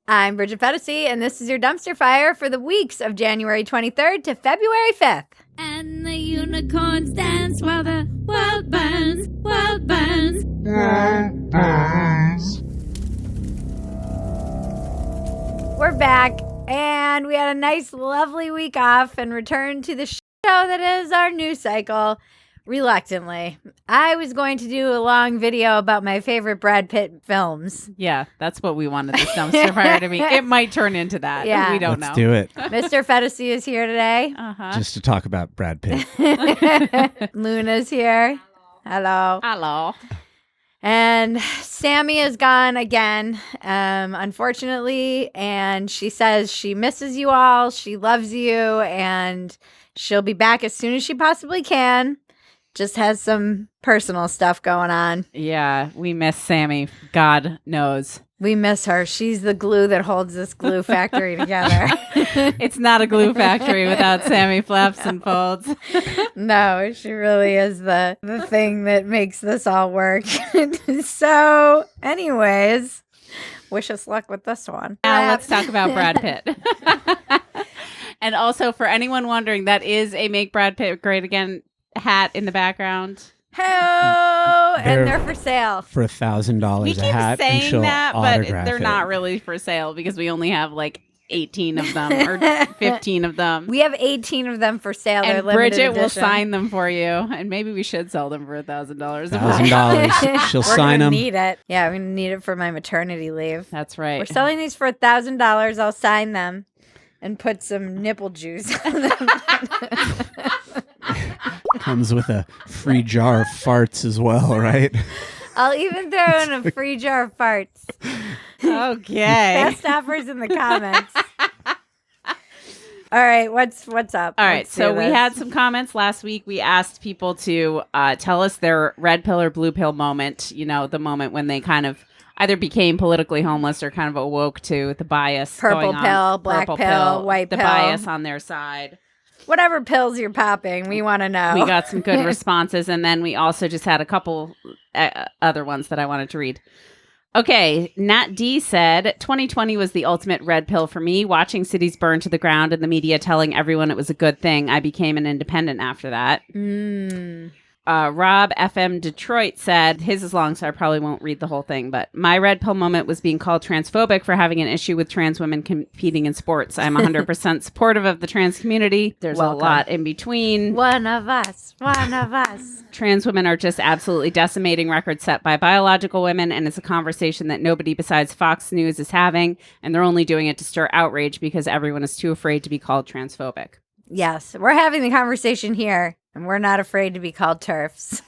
I'm Bridget Phetasy, and this is your dumpster fire for the weeks of January 23rd to February 5th. And the unicorns dance while the world burns, world burns. We're back, and we had a nice, lovely week off and returned to the show that is our news cycle. Reluctantly. I was going to do a long video about my favorite Brad Pitt films. Yeah, that's what we wanted this dumpster fire to be. It might turn into that. Yeah. We don't Let's know. do it. Mr. Phetasy is here today. Just to talk about Brad Pitt. Luna's here. Hello. Hello. And Sammy is gone again, unfortunately. And she says she misses you all. She loves you. And she'll be back as soon as she possibly can. Just has some personal stuff going on. Yeah, we miss Sammy. God knows. We miss her. She's the glue that holds this glue factory together. It's not a glue factory without Sammy flaps and folds. No, she really is the thing that makes this all work. So, anyways, wish us luck with this one. Now let's talk about Brad Pitt. And also, for anyone wondering, that is a Make Brad Pitt Great Again hat in the background. And they're for sale. For $1,000 We a keep hat, and she'll saying that, but autograph they're it. not really for sale because we only have like 18 of them or 15 of them. We have 18 of them for sale. They're And limited Bridget will edition. sign them for you, and maybe we should sell them for $1,000. $1,000. She'll We're sign gonna them. need it. Yeah, I'm gonna need it for my maternity leave. That's right. We're selling these for $1,000. I'll sign them and put some nipple juice on them. Comes with a free jar of farts as well, right? I'll even throw in a free jar of farts. Okay. Best offers in the comments. All right, what's up? All right, Let's so do we this. had some comments last week. We asked people to tell us their red pill or blue pill moment, you know, the moment when they kind of either became politically homeless or kind of awoke to the bias Purple going on. pill, black pill, white the pill. bias on their side. Whatever pills you're popping, we want to know. We got some good responses, and then we also just had a couple other ones that I wanted to read. Okay, Nat D said, 2020 was the ultimate red pill for me. Watching cities burn to the ground and the media telling everyone it was a good thing. I became an independent after that. Rob FM Detroit said, his is long, so I probably won't read the whole thing, but my red pill moment was being called transphobic for having an issue with trans women competing in sports. I'm 100% supportive of the trans community. There's Welcome. a lot in between. One of us. Trans women are just absolutely decimating records set by biological women, and it's a conversation that nobody besides Fox News is having, and they're only doing it to stir outrage because everyone is too afraid to be called transphobic. Yes, we're having the conversation here, and we're not afraid to be called TERFs.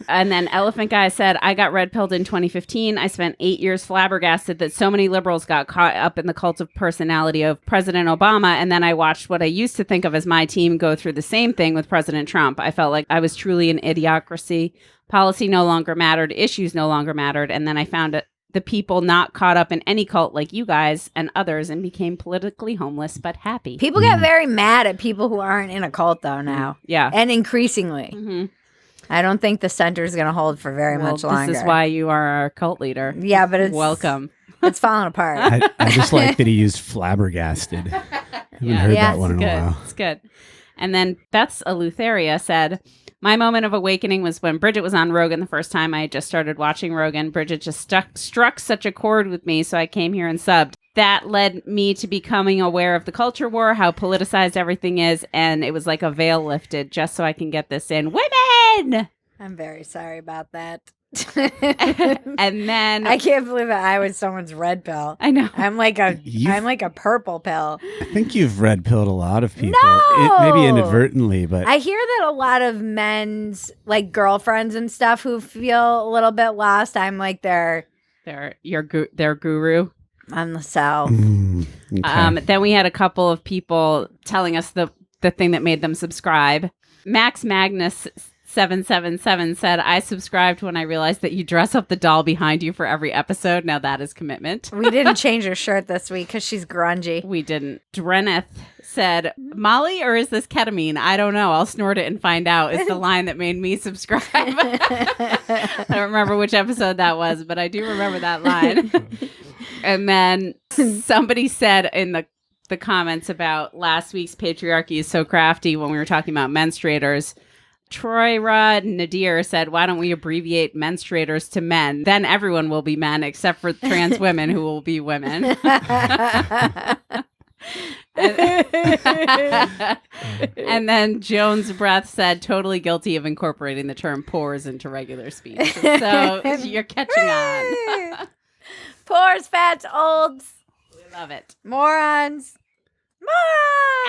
And then Elephant Guy said, I got red pilled in 2015. I spent 8 years flabbergasted that so many liberals got caught up in the cult of personality of President Obama. And then I watched what I used to think of as my team go through the same thing with President Trump. I felt like I was truly an idiocracy. Policy no longer mattered. Issues no longer mattered. And then I found the people not caught up in any cult like you guys and others and became politically homeless but happy. People get very mad at people who aren't in a cult, though, now. Yeah. And increasingly. Mm-hmm. I don't think the center's going to hold for very much longer. This is why you are our cult leader. Yeah, but it's... Welcome. It's falling apart. I just like that he used flabbergasted. I haven't heard that one in a while. It's good. And then Beth's Eleutheria said, my moment of awakening was when Bridget was on Rogan the first time I had just started watching Rogan. Bridget just struck such a chord with me, so I came here and subbed. That led me to becoming aware of the culture war, how politicized everything is, and it was like a veil lifted just so I can get this in. Women! I'm very sorry about that. And then I can't believe that I was someone's red pill. I know. I'm like a purple pill. I think you've red pilled a lot of people. No! Maybe inadvertently, but I hear that a lot of men's like girlfriends and stuff who feel a little bit lost. I'm like their guru. on the south. okay. Then we had a couple of people telling us the thing that made them subscribe. Max Magnus 777 said, I subscribed when I realized that you dress up the doll behind you for every episode. Now that is commitment. We didn't change her shirt this week because she's grungy. We didn't. Dreneth said, Molly, or is this ketamine? I don't know. I'll snort it and find out. Is the line that made me subscribe. I don't remember which episode that was, but I do remember that line. And then somebody said in the comments about last week's patriarchy is so crafty when we were talking about menstruators. Troy Rudd Nadir said, why don't we abbreviate menstruators to men? Then everyone will be men except for trans women who will be women. And then Jones Breath said, totally guilty of incorporating the term pores into regular speech. So you're catching on. Pores, fats, olds. We love it. Morons.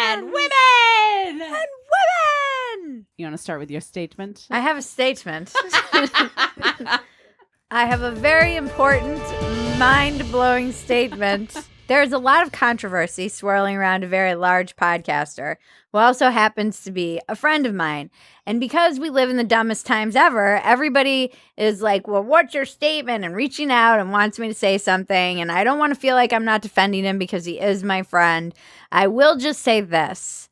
And women. You want to start with your statement? I have a statement. I have a very important, mind-blowing statement. There's a lot of controversy swirling around a very large podcaster who also happens to be a friend of mine. And because we live in the dumbest times ever, everybody is like, well, what's your statement? And reaching out and wants me to say something. And I don't want to feel like I'm not defending him because he is my friend. I will just say this.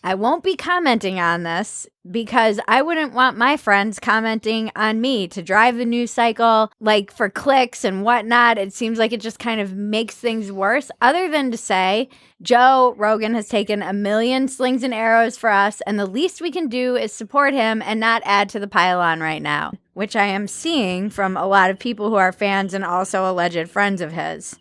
I won't be commenting on this because I wouldn't want my friends commenting on me to drive the news cycle, like for clicks and whatnot. It seems like it just kind of makes things worse, other than to say Joe Rogan has taken a million slings and arrows for us, and the least we can do is support him and not add to the pile-on right now, which I am seeing from a lot of people who are fans and also alleged friends of his.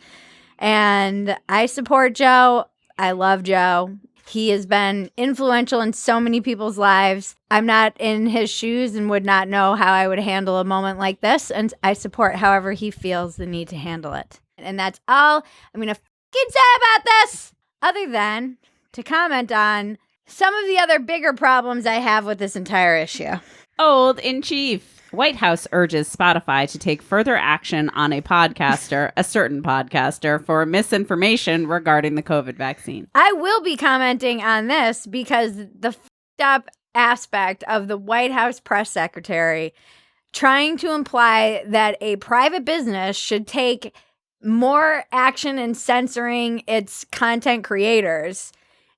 And I support Joe. I love Joe. He has been influential in so many people's lives. I'm not in his shoes and would not know how I would handle a moment like this. And I support however he feels the need to handle it. And that's all I'm going to fucking say about this, other than to comment on some of the other bigger problems I have with this entire issue. Old in chief. White House urges Spotify to take further action on a certain podcaster, for misinformation regarding the COVID vaccine. I will be commenting on this because the fucked up aspect of the White House press secretary trying to imply that a private business should take more action in censoring its content creators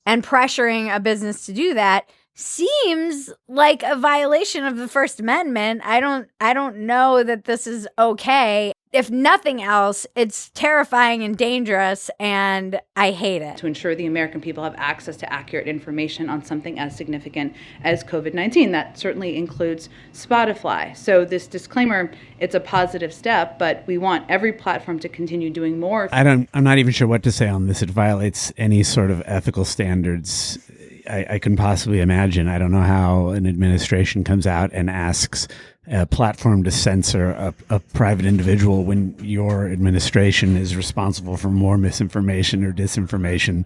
and pressuring a business to do that seems like a violation of the First Amendment. I don't know that this is okay. If nothing else, it's terrifying and dangerous, and I hate it. To ensure the American people have access to accurate information on something as significant as COVID-19. That certainly includes Spotify. So this disclaimer, it's a positive step, but we want every platform to continue doing more. I'm not even sure what to say on this. It violates any sort of ethical standards I can possibly imagine. I don't know how an administration comes out and asks a platform to censor a private individual when your administration is responsible for more misinformation or disinformation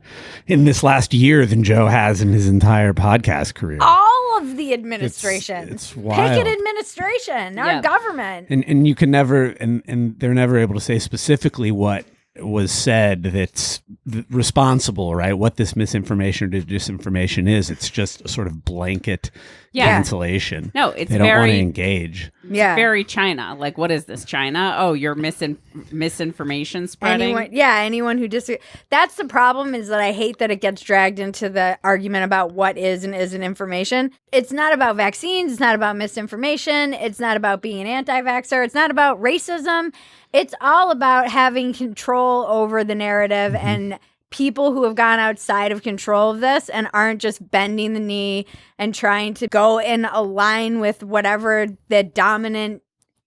in this last year than Joe has in his entire podcast career. All of the administration. It's wild. Pick an administration, our government. And you can never, and they're never able to say specifically what was said that's responsible, right? What this misinformation or disinformation is. It's just a sort of blanket cancellation. No, it's they don't want to engage. It's very China. Like, what is this, China? Oh, you're misinformation spreading? Anyone who disagrees. That's the problem, is that I hate that it gets dragged into the argument about what is and isn't information. It's not about vaccines. It's not about misinformation. It's not about being an anti-vaxxer. It's not about racism. It's all about having control over the narrative and people who have gone outside of control of this and aren't just bending the knee and trying to go in a line with whatever the dominant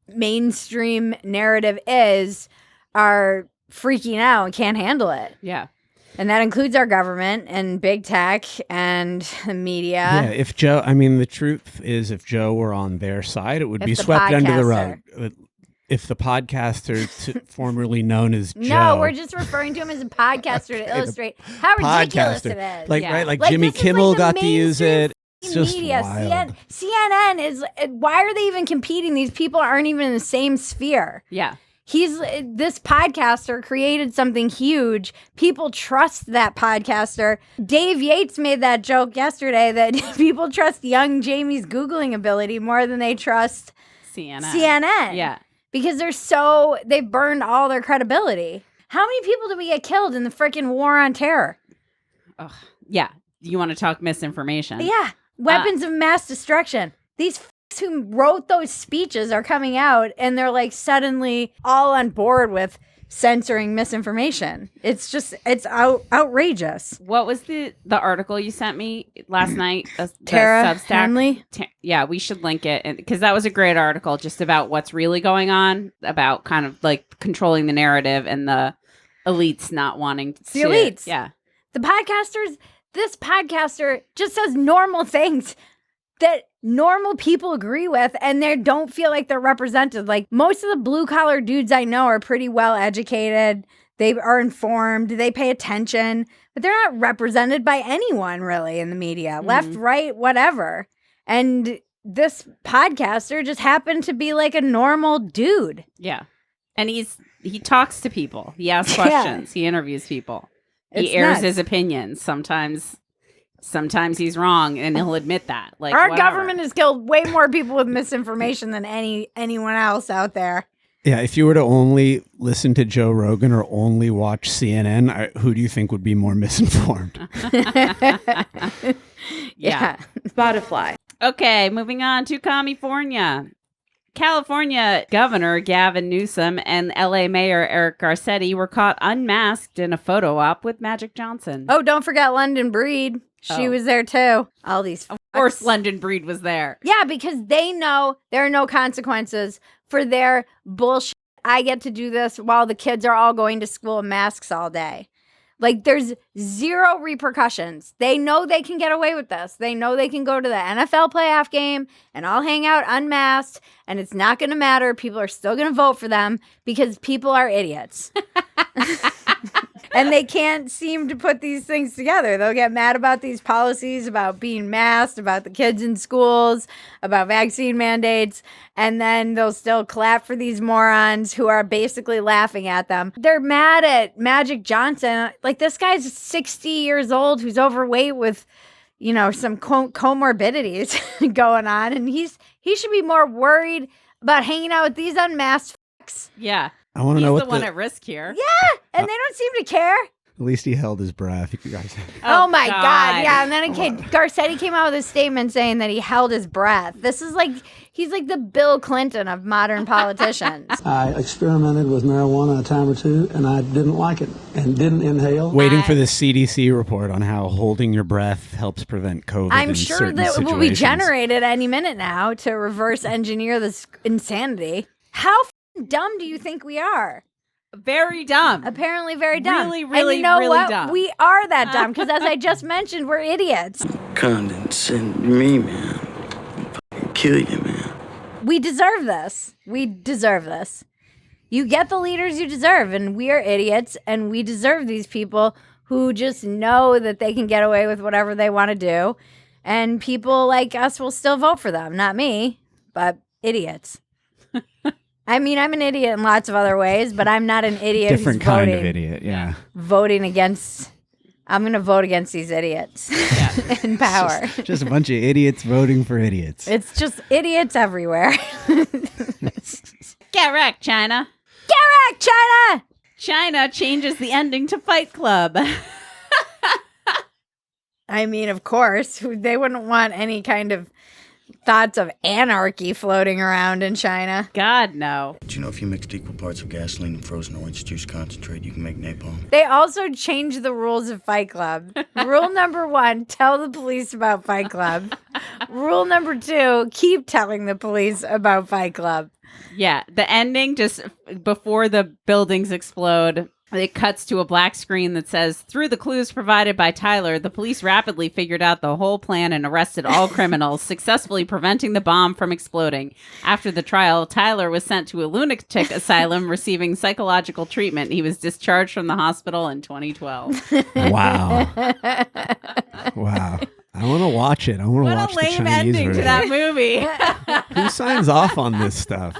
mainstream narrative is, are freaking out and can't handle it. Yeah. And that includes our government and big tech and the media. Yeah, the truth is, if Joe were on their side, it would be swept under the rug. If the podcaster formerly known as Joe. No, we're just referring to him as a podcaster to illustrate how ridiculous it is. Like Jimmy Kimmel got to use it. It's just media. wild. CNN is, why are they even competing? These people aren't even in the same sphere. Yeah. This podcaster created something huge. People trust that podcaster. Dave Yates made that joke yesterday that people trust young Jamie's Googling ability more than they trust CNN. Yeah. Because they've burned all their credibility. How many people did we get killed in the freaking war on terror? Oh, yeah. You want to talk misinformation? Yeah. Weapons of mass destruction. These who wrote those speeches are coming out and they're like suddenly all on board with censoring misinformation. It's outrageous. What was the article you sent me last night? The Tara Substack? Henley? Yeah, we should link it because that was a great article just about what's really going on, about kind of like controlling the narrative and the elites not wanting to. The elites. Yeah. The podcasters, this podcaster just says normal things that normal people agree with, and they don't feel like they're represented. Like, most of the blue collar dudes I know are pretty well educated. They are informed. They pay attention, but they're not represented by anyone really in the media, left, right, whatever. And this podcaster just happened to be like a normal dude. Yeah. And he talks to people. He asks questions. He interviews people. He airs his opinions. Sometimes he's wrong, and he'll admit that. Like, our whatever. government has killed way more people with misinformation than anyone else out there. Yeah, if you were to only listen to Joe Rogan or only watch CNN, who do you think would be more misinformed? Yeah. Spotify. Okay, moving on to California. California Governor Gavin Newsom and LA Mayor Eric Garcetti were caught unmasked in a photo op with Magic Johnson. Oh, don't forget London Breed. She was there too. All these. Of course, London Breed was there. Yeah, because they know there are no consequences for their bullshit. I get to do this while the kids are all going to school in masks all day. Like, there's zero repercussions. They know they can get away with this. They know they can go to the NFL playoff game and all hang out unmasked, and it's not going to matter. People are still going to vote for them because people are idiots. And they can't seem to put these things together. They'll get mad about these policies, about being masked, about the kids in schools, about vaccine mandates, and then they'll still clap for these morons who are basically laughing at them. They're mad at Magic Johnson. Like, this guy's 60 years old who's overweight with, some comorbidities going on, and he should be more worried about hanging out with these unmasked fucks. Yeah. I want to know He's what the one at risk here. Yeah, and they don't seem to care. At least he held his breath. You guys. Oh my God. Yeah. And then Garcetti came out with a statement saying that he held his breath. This is like, he's like the Bill Clinton of modern politicians. I experimented with marijuana a time or two, and I didn't like it and didn't inhale. Waiting for the CDC report on how holding your breath helps prevent COVID. I'm sure that it will be generated any minute now to reverse engineer this insanity. How dumb do you think we are? Very dumb. Apparently very dumb. Really, really, and you know really what? dumb. We are that dumb because, as I just mentioned, we're idiots. Condescend me, man. Fucking kill you, man. We deserve this. We deserve this. You get the leaders you deserve, and we are idiots, and we deserve these people who just know that they can get away with whatever they want to do, and people like us will still vote for them. Not me, but idiots. I mean, I'm an idiot in lots of other ways, but I'm not an idiot Different who's kind voting, of idiot, yeah. voting against. I'm going to vote against these idiots in power. Just a bunch of idiots voting for idiots. It's just idiots everywhere. Get wrecked, China. Get wrecked, China! China changes the ending to Fight Club. I mean, of course, they wouldn't want any kind of thoughts of anarchy floating around in China. God, no. Do you know if you mixed equal parts of gasoline and frozen orange juice concentrate, you can make napalm? They also changed the rules of Fight Club. Rule number 1, tell the police about Fight Club. Rule number 2, keep telling the police about Fight Club. Yeah, the ending, just before the buildings explode, it cuts to a black screen that says, through the clues provided by Tyler, the police rapidly figured out the whole plan and arrested all criminals, successfully preventing the bomb from exploding. After the trial, Tyler was sent to a lunatic asylum receiving psychological treatment. He was discharged from the hospital in 2012. Wow. Wow. I want to watch it. I want to watch What a the lame Chinese ending to version. that movie. Who signs off on this stuff?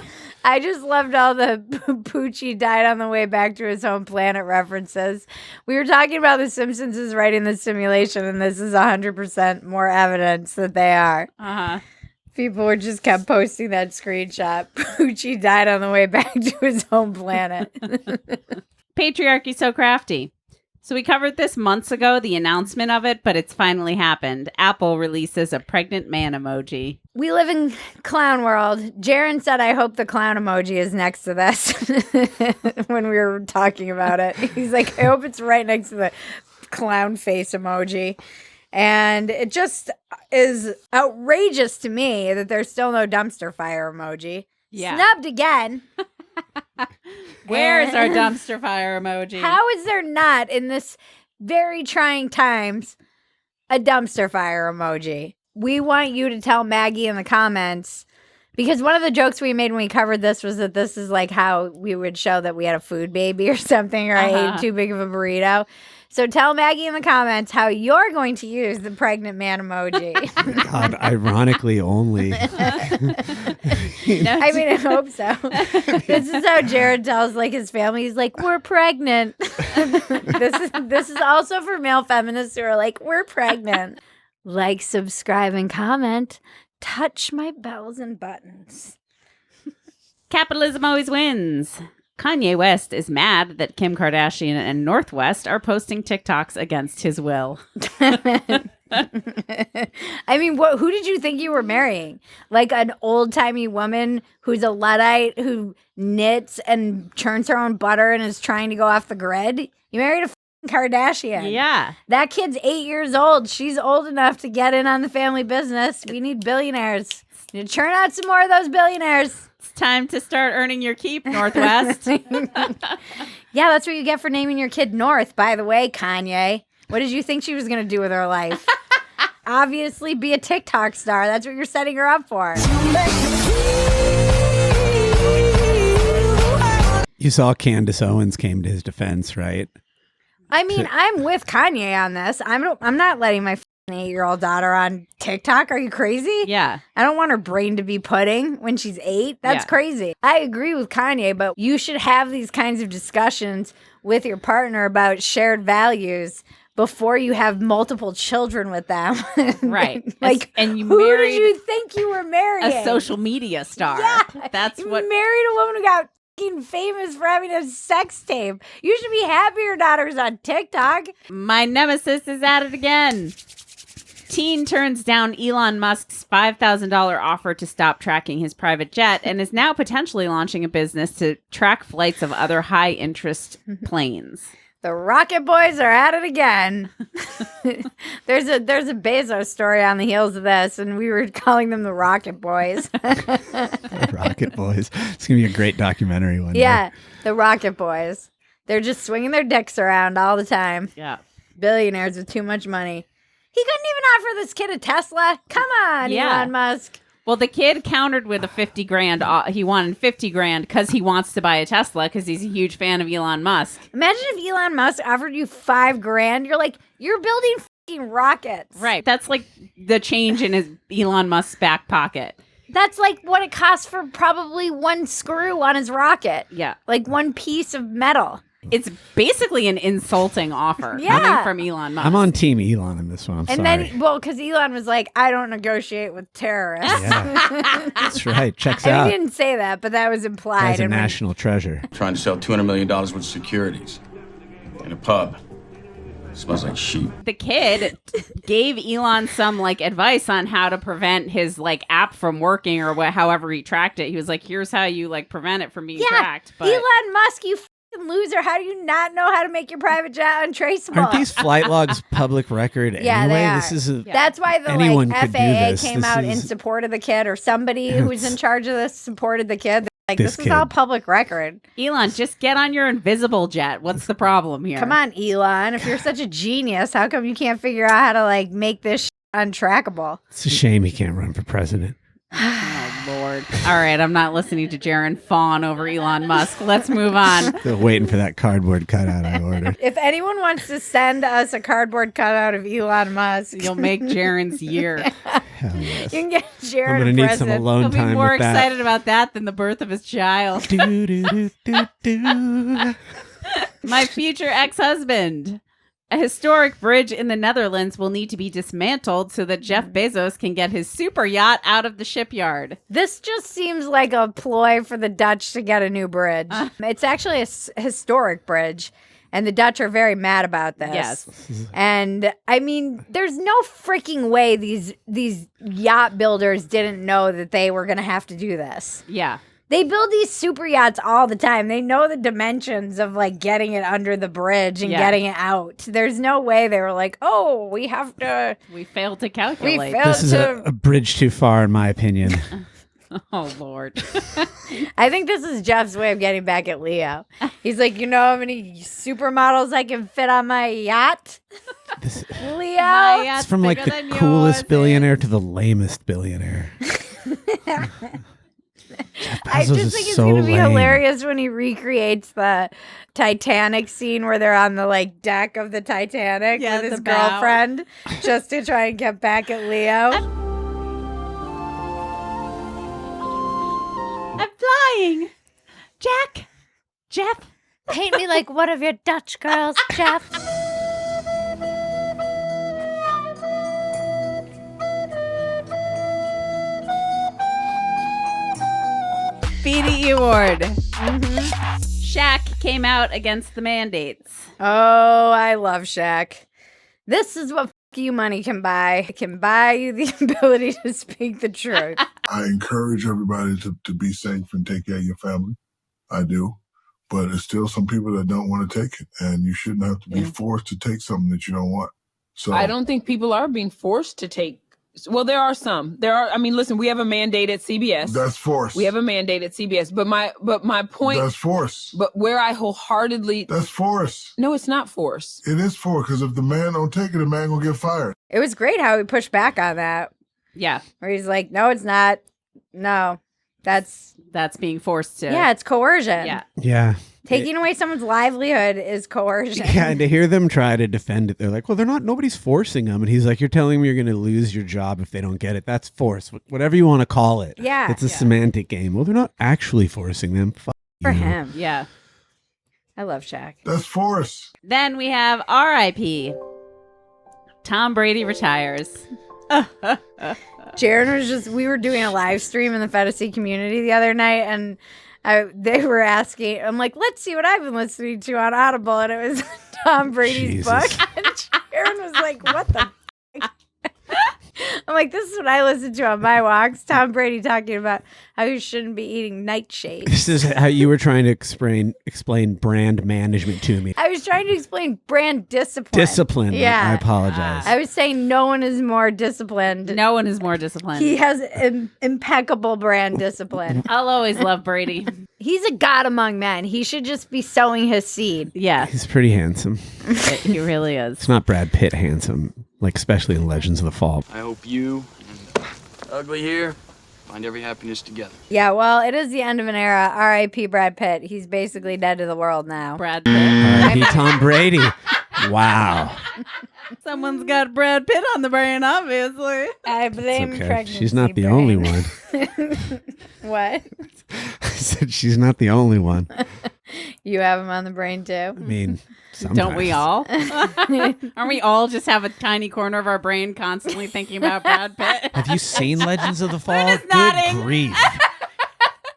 I just loved all the Poochie died on the way back to his home planet references. We were talking about The Simpsons is writing the simulation, and this is 100% more evidence that they are. Uh-huh. People were just kept posting that screenshot. Poochie died on the way back to his home planet. Patriarchy so crafty. So we covered this months ago, the announcement of it, but it's finally happened. Apple releases a pregnant man emoji. we live in clown world. Jaron said, I hope the clown emoji is next to this when we were talking about it. He's like, I hope it's right next to the clown face emoji. And it just is outrageous to me that there's still no dumpster fire emoji. Yeah. Snubbed again. Where's our dumpster fire emoji? How is there not, in this very trying times, a dumpster fire emoji? We want you to tell Maggie in the comments, because one of the jokes we made when we covered this was that this is like how we would show that we had a food baby or something, or I ate too big of a burrito. So tell Maggie in the comments how you're going to use the pregnant man emoji. God, ironically only. I mean, I hope so. This is how Jared tells like his family. He's like, we're pregnant. This is also for male feminists who are like, we're pregnant. Like, subscribe, and comment. Touch my bells and buttons. Capitalism always wins. Kanye West is mad that Kim Kardashian and Northwest are posting TikToks against his will. I mean, who did you think you were marrying? Like an old-timey woman who's a Luddite who knits and churns her own butter and is trying to go off the grid? You married a Kardashian. Yeah. That kid's 8 years old. She's old enough to get in on the family business. We need billionaires. We need to churn out some more of those billionaires. It's time to start earning your keep, Northwest. Yeah, that's what you get for naming your kid North, by the way, Kanye. What did you think she was going to do with her life? Obviously be a TikTok star. That's what you're setting her up for. You saw Candace Owens came to his defense, right? I mean, I'm with Kanye on this. I'm not letting my 8-year-old daughter on TikTok. Are you crazy? Yeah. I don't want her brain to be pudding when she's 8. That's crazy. I agree with Kanye, but you should have these kinds of discussions with your partner about shared values before you have multiple children with them. Right. Like, and you who married did you think you were marrying? a social media star. Yeah. That's you what married a woman who got f***ing famous for having a sex tape. You should be happy your daughter's on TikTok. my nemesis is at it again. Teen turns down Elon Musk's $5,000 offer to stop tracking his private jet and is now potentially launching a business to track flights of other high-interest planes. The Rocket Boys are at it again. There's a Bezos story on the heels of this, and we were calling them the Rocket Boys. Rocket Boys. It's going to be a great documentary one day. Yeah, the Rocket Boys. They're just swinging their dicks around all the time. Yeah. Billionaires with too much money. He couldn't even offer this kid a Tesla. Come on, Yeah. Elon Musk. Well, the kid countered with a $50,000. He wanted $50,000 because he wants to buy a Tesla because he's a huge fan of Elon Musk. Imagine if Elon Musk offered you $5,000. You're like, you're building f***ing rockets. Right. That's like the change in his Elon Musk's back pocket. That's like what it costs for probably one screw on his rocket. Yeah. Like one piece of metal. It's basically an insulting offer coming from Elon Musk. I'm on Team Elon in this one. I'm And sorry. then, well, because Elon was like, I don't negotiate with terrorists. Yeah. That's right. Checks And out. he didn't say that, but that was implied. Guy's a And when- national treasure. Trying to sell $200 million worth of securities in a pub. Smells like sheep. The kid gave Elon some like advice on how to prevent his like app from working or however he tracked it. He was like, here's how you like prevent it from being tracked. But Elon Musk, you f***ing loser. How do you not know how to make your private jet untraceable? Aren't these flight logs public record Yeah, anyway? they are. This is a, That's why the Anyone like could do FAA this. came This out in is- support of the kid, or somebody who's in charge of this supported the kid. They're like, This this is all kid. public record. Elon, just get on your invisible jet. What's the problem here? Come on, Elon. If you're such a genius, how come you can't figure out how to like make this untrackable? It's a shame he can't run for president. Oh, Lord. All right, I'm not listening to Jaron fawn over Elon Musk. Let's move on. Still waiting for that cardboard cutout I ordered. If anyone wants to send us a cardboard cutout of Elon Musk, You'll make Jaron's year. Hell yes. you can get I'm Jared gonna a need some present. alone He'll be time more with that. excited about that than the birth of his child. Do, do, do, do, do. My future ex-husband. A historic bridge in the Netherlands will need to be dismantled so that Jeff Bezos can get his super yacht out of the shipyard. This just seems like a ploy for the Dutch to get a new bridge. It's actually a historic bridge. And the Dutch are very mad about this. Yes. And I mean, there's no freaking way these yacht builders didn't know that they were going to have to do this. Yeah. They build these super yachts all the time. They know the dimensions of like getting it under the bridge and getting it out. There's no way they were like, oh, we have to. We failed to calculate. This is a bridge too far, in my opinion. Oh, Lord. I think this is Jeff's way of getting back at Leo. He's like, you know how many supermodels I can fit on my yacht? Leo? It's from like the coolest billionaire to the lamest billionaire. I just think it's going to be hilarious when he recreates the Titanic scene where they're on the like deck of the Titanic with his girlfriend just to try and get back at Leo. I'm flying. Jack. Jeff. Paint me like one of your Dutch girls, Jeff. BDE Award. Shaq came out against the mandates. Oh, I love Shaq. This is what you money can buy. It can buy you the ability to speak the truth. I encourage everybody to be safe and take care of your family. I do. But there's still some people that don't want to take it. And you shouldn't have to be forced to take something that you don't want. So I don't think people are being forced to take. Well, there are some. I mean, listen, we have a mandate at CBS. That's force. We have a mandate at CBS. But my point. That's force. But where I wholeheartedly. That's force. No, it's not force. It is force, because if the man don't take it, the man gonna get fired. It was great how he pushed back on that. Yeah. Where he's like, no, it's not. No, that's being forced to. Yeah, it's coercion. Yeah. Yeah. Taking away someone's livelihood is coercion. Yeah, and to hear them try to defend it, they're like, well, nobody's forcing them. And he's like, you're telling me you're going to lose your job if they don't get it. That's force. Whatever you want to call it. Yeah. It's a semantic game. Well, they're not actually forcing them. For you. him. Yeah. I love Shaq. That's force. Then we have RIP. Tom Brady retires. Jaron we were doing a live stream in the Phetasy community the other night, and they were asking, I'm like, let's see what I've been listening to on Audible, and it was Tom Brady's book. And Jaron was like, what the fuck? I'm like, this is what I listen to on my walks. Tom Brady talking about how you shouldn't be eating nightshades. This is how you were trying to explain brand management to me. I was trying to explain brand discipline. Discipline. Yeah. I apologize. I was saying no one is more disciplined. No one is more disciplined. He has impeccable brand discipline. I'll always love Brady. He's a god among men. He should just be sowing his seed. Yeah. He's pretty handsome. He really is. It's not Brad Pitt handsome, like especially in Legends of the Fall. I hope you and Ugly here find every happiness together. Yeah, well, it is the end of an era. R.I.P. Brad Pitt. He's basically dead to the world now. Brad Pitt. R.I.P. Tom Brady. Wow. Someone's got Brad Pitt on the brain, obviously. I blame pregnancy. She's not the brain. only one. What? I said she's not the only one. You have him on the brain too? I mean, sometimes. Don't we all? Aren't we all just have a tiny corner of our brain constantly thinking about Brad Pitt? Have you seen Legends of the Fall? Good nodding. grief.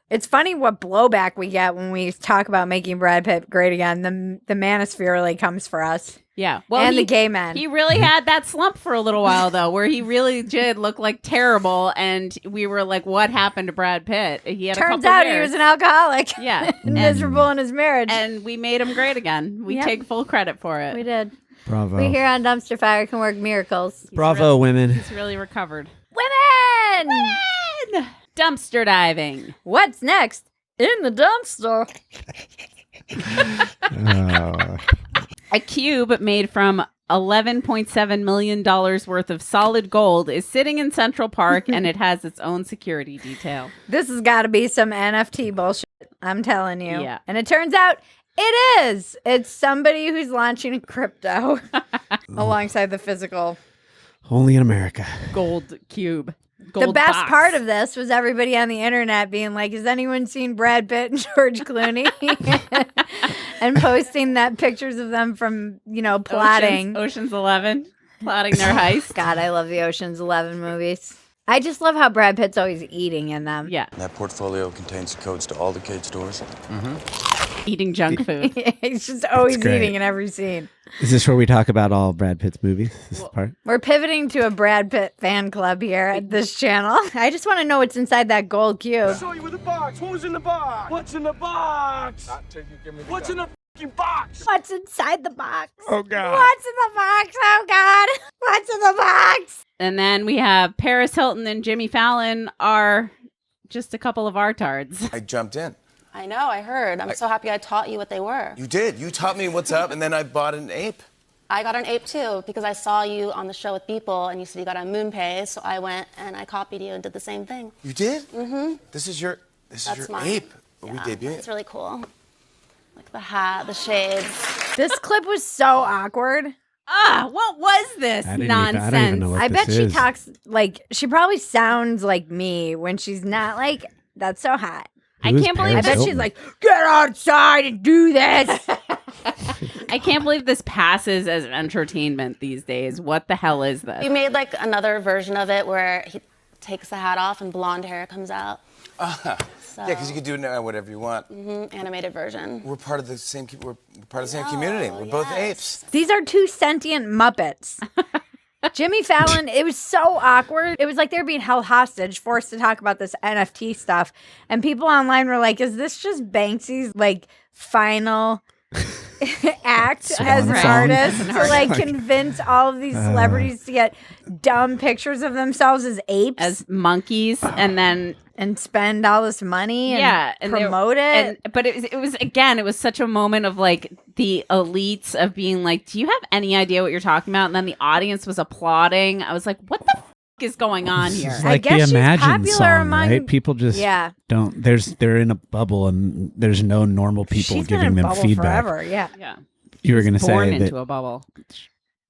It's funny what blowback we get when we talk about making Brad Pitt great again. The manosphere really comes for us. Yeah. Well, and the gay men. He really had that slump for a little while, though, where he really did look like terrible. And we were like, what happened to Brad Pitt? He had Turns a couple out years. he was an alcoholic. Yeah. Miserable in his marriage. And we made him great again. We take full credit for it. We did. Bravo. We here on Dumpster Fire can work miracles. Bravo, women. He's really recovered. Women! Dumpster diving. What's next in the dumpster? A cube made from $11.7 million worth of solid gold is sitting in Central Park, and it has its own security detail. This has got to be some NFT bullshit. I'm telling you. Yeah. And it turns out it is. It's somebody who's launching a crypto alongside the physical. Only in America. Gold cube. The best part of this was everybody on the internet being like, has anyone seen Brad Pitt and George Clooney? And posting that pictures of them from, plotting. Ocean's 11, plotting their heist. God, I love the Ocean's 11 movies. I just love how Brad Pitt's always eating in them. Yeah. That portfolio contains codes to all the Cade stores. Eating junk food. He's just always great. eating in every scene. Is this where we talk about all Brad Pitt's movies? This part? We're pivoting to a Brad Pitt fan club here at this channel. I just want to know what's inside that gold cube. Show you with the box. What was in the box? What's in the box? Not till you give me the What's in the fucking box? What's inside the box? Oh, God. What's in the box? Oh, God. What's in the box? And then we have Paris Hilton and Jimmy Fallon are just a couple of artards. I jumped in. I know, I heard. I'm so happy I taught you what they were. You did. You taught me what's up, and then I bought an ape. I got an ape too because I saw you on the show with Beeple and you said you got a MoonPay, so I went and I copied you and did the same thing. You did? Mm-hmm. This is your mine. ape. Yeah, We debuted. It's really cool. Like the hat, the shades. This clip was so awkward. What was this nonsense? I don't even know what I bet this she is. talks like, she probably sounds like me when she's not like, that's so hot. I Who's can't believe I Paris bet Hilton? she's like, get outside and do this. I can't believe this passes as entertainment these days. What the hell is this? You made like another version of it where he takes the hat off and blonde hair comes out. So, Yeah, because you can do now whatever you want. animated version. We're part of the same. We're part of the same community. We're both apes. These are two sentient Muppets. Jimmy Fallon, it was so awkward. It was like they were being held hostage, forced to talk about this NFT stuff. And people online were like, is this just Banksy's like final act as an Swan song? artist to like convince all of these celebrities to get dumb pictures of themselves as apes As monkeys, and then and spend all this money and and they- promote it? But it was again, it was such a moment of like the elites of being like, do you have any idea what you're talking about? And then the audience was applauding. I was like, what the is going on here? It's I like guess the she's Imagine popular song, among- right? People just Yeah. don't. They're in a bubble, and there's no normal people She's been giving in a them bubble feedback. forever. Yeah. Yeah, You were going to born say into that a bubble.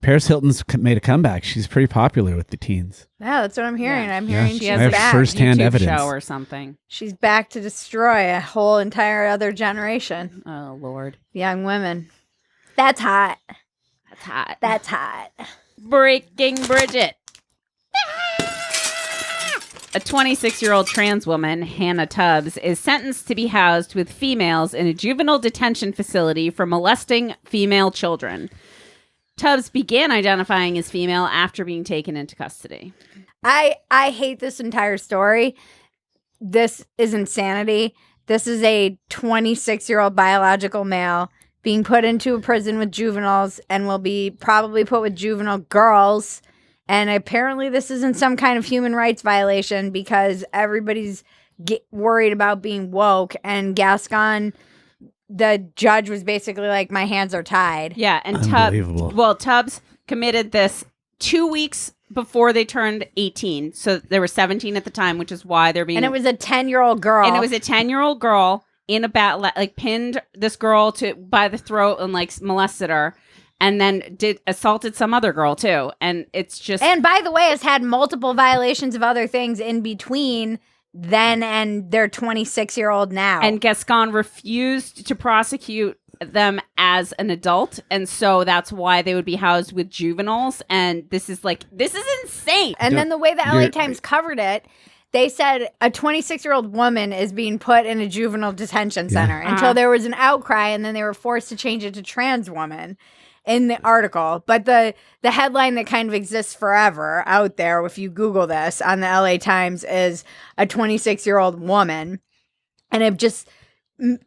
Paris Hilton's made a comeback. She's pretty popular with the teens. Yeah, that's what I'm hearing. I'm Yeah. hearing She she's has back. first-hand YouTube evidence. show or something. She's back to destroy a whole entire other generation. Oh Lord, Young women. That's hot. that's hot. That's hot. Breaking Bridget. A 26-year-old trans woman, Hannah Tubbs, is sentenced to be housed with females in a juvenile detention facility for molesting female children. Tubbs began identifying as female after being taken into custody. I hate this entire story. This is insanity. This is a 26-year-old biological male being put into a prison with juveniles and will be probably put with juvenile girls. And apparently this isn't some kind of human rights violation because everybody's worried about being woke. And Gascon, the judge, was basically like, my hands are tied. Yeah, and Unbelievable. Tubbs committed this 2 weeks before they turned 18. So they were 17 at the time, which is why they're being... And it was a 10-year-old girl. And it was a 10-year-old girl in a bat, like pinned this girl by the throat and like molested her. And then assaulted some other girl too. And it's just... And by the way, has had multiple violations of other things in between then and their 26-year-old now. And Gascon refused to prosecute them as an adult. And so that's why they would be housed with juveniles. And this is insane. And then the way the LA Times covered it, they said a 26-year-old woman is being put in a juvenile detention center until there was an outcry. And then they were forced to change it to trans woman in the article. But the headline that kind of exists forever out there, if you Google this on the LA Times, is a 26-year-old woman. And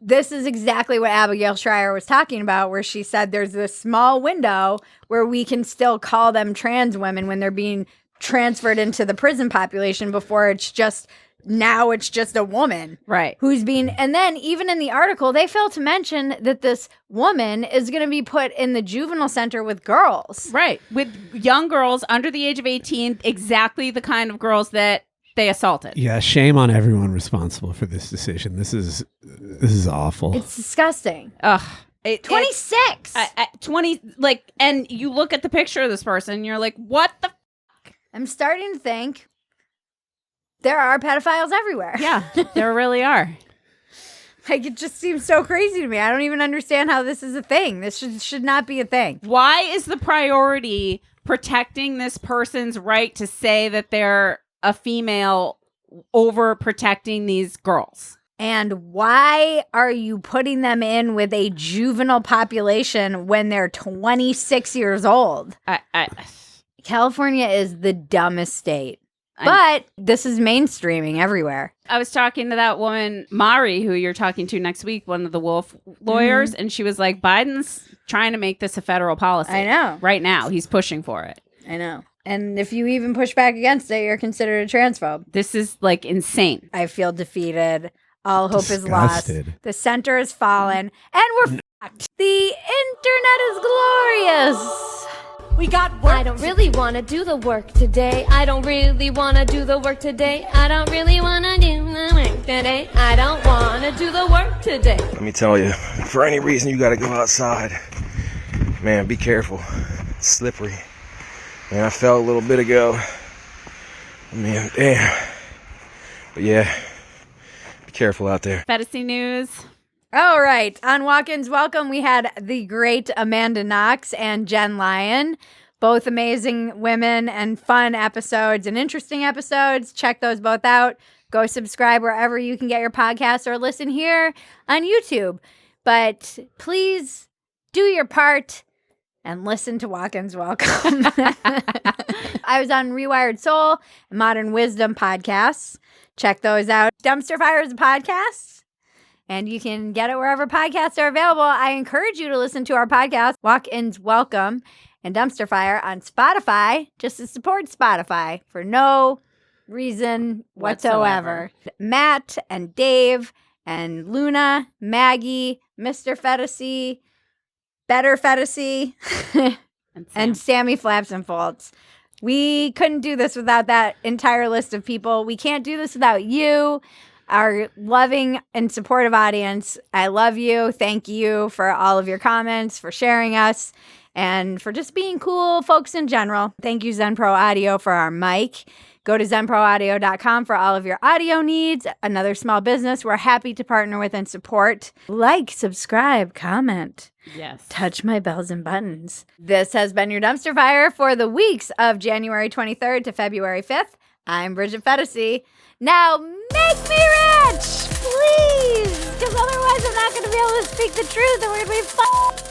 this is exactly what Abigail Schreier was talking about, where she said there's this small window where we can still call them trans women when they're being transferred into the prison population before it's just a woman. Right. Who's being, and then even in the article, they fail to mention that this woman is going to be put in the juvenile center with girls. Right. With young girls under the age of 18, exactly the kind of girls that they assaulted. Yeah, shame on everyone responsible for this decision. This is awful. It's disgusting. Ugh. 26. 20, like, and you look at the picture of this person and you're like, what the I'm starting to think there are pedophiles everywhere. Yeah, there really are. Like, it just seems so crazy to me. I don't even understand how this is a thing. This should not be a thing. Why is the priority protecting this person's right to say that they're a female over protecting these girls? And why are you putting them in with a juvenile population when they're 26 years old? California is the dumbest state. But this is mainstreaming everywhere. I was talking to that woman, Mari, who you're talking to next week, one of the Wolf lawyers, and she was like, Biden's trying to make this a federal policy. I know. Right now, he's pushing for it. I know. And if you even push back against it, you're considered a transphobe. This is like insane. I feel defeated. All hope is lost. The center has fallen. And we're fucked. The internet is glorious. We got work. I don't really want to do the work today. I don't really want to do the work today. I don't really want to do the work today. I don't want to do the work today. Let me tell you, for any reason you got to go outside, man, be careful. It's slippery. Man, I fell a little bit ago. I mean, damn. But yeah, be careful out there. Phetasy news. All right. On Walk-Ins Welcome, we had the great Amanda Knox and Jen Lyon. Both amazing women and fun episodes and interesting episodes. Check those both out. Go subscribe wherever you can get your podcasts or listen here on YouTube. But please do your part and listen to Walk-Ins Welcome. I was on Rewired Soul and Modern Wisdom podcasts. Check those out. Dumpster Fire is a podcast. And you can get it wherever podcasts are available. I encourage you to listen to our podcast, Walk-Ins Welcome and Dumpster Fire on Spotify, just to support Spotify for no reason whatsoever. Matt and Dave and Luna, Maggie, Mr. Phetasy, Better Phetasy, and Sammy Flaps and Folds. We couldn't do this without that entire list of people. We can't do this without you. Our loving and supportive audience, I love you. Thank you for all of your comments, for sharing us, and for just being cool folks in general. Thank you, Zen Pro Audio, for our mic. Go to zenproaudio.com for all of your audio needs. Another small business we're happy to partner with and support. Like, subscribe, comment. Yes. Touch my bells and buttons. This has been your Dumpster Fire for the weeks of January 23rd to February 5th. I'm Bridget Phetasy. Now make me rich, please, because otherwise I'm not going to be able to speak the truth and we're going to be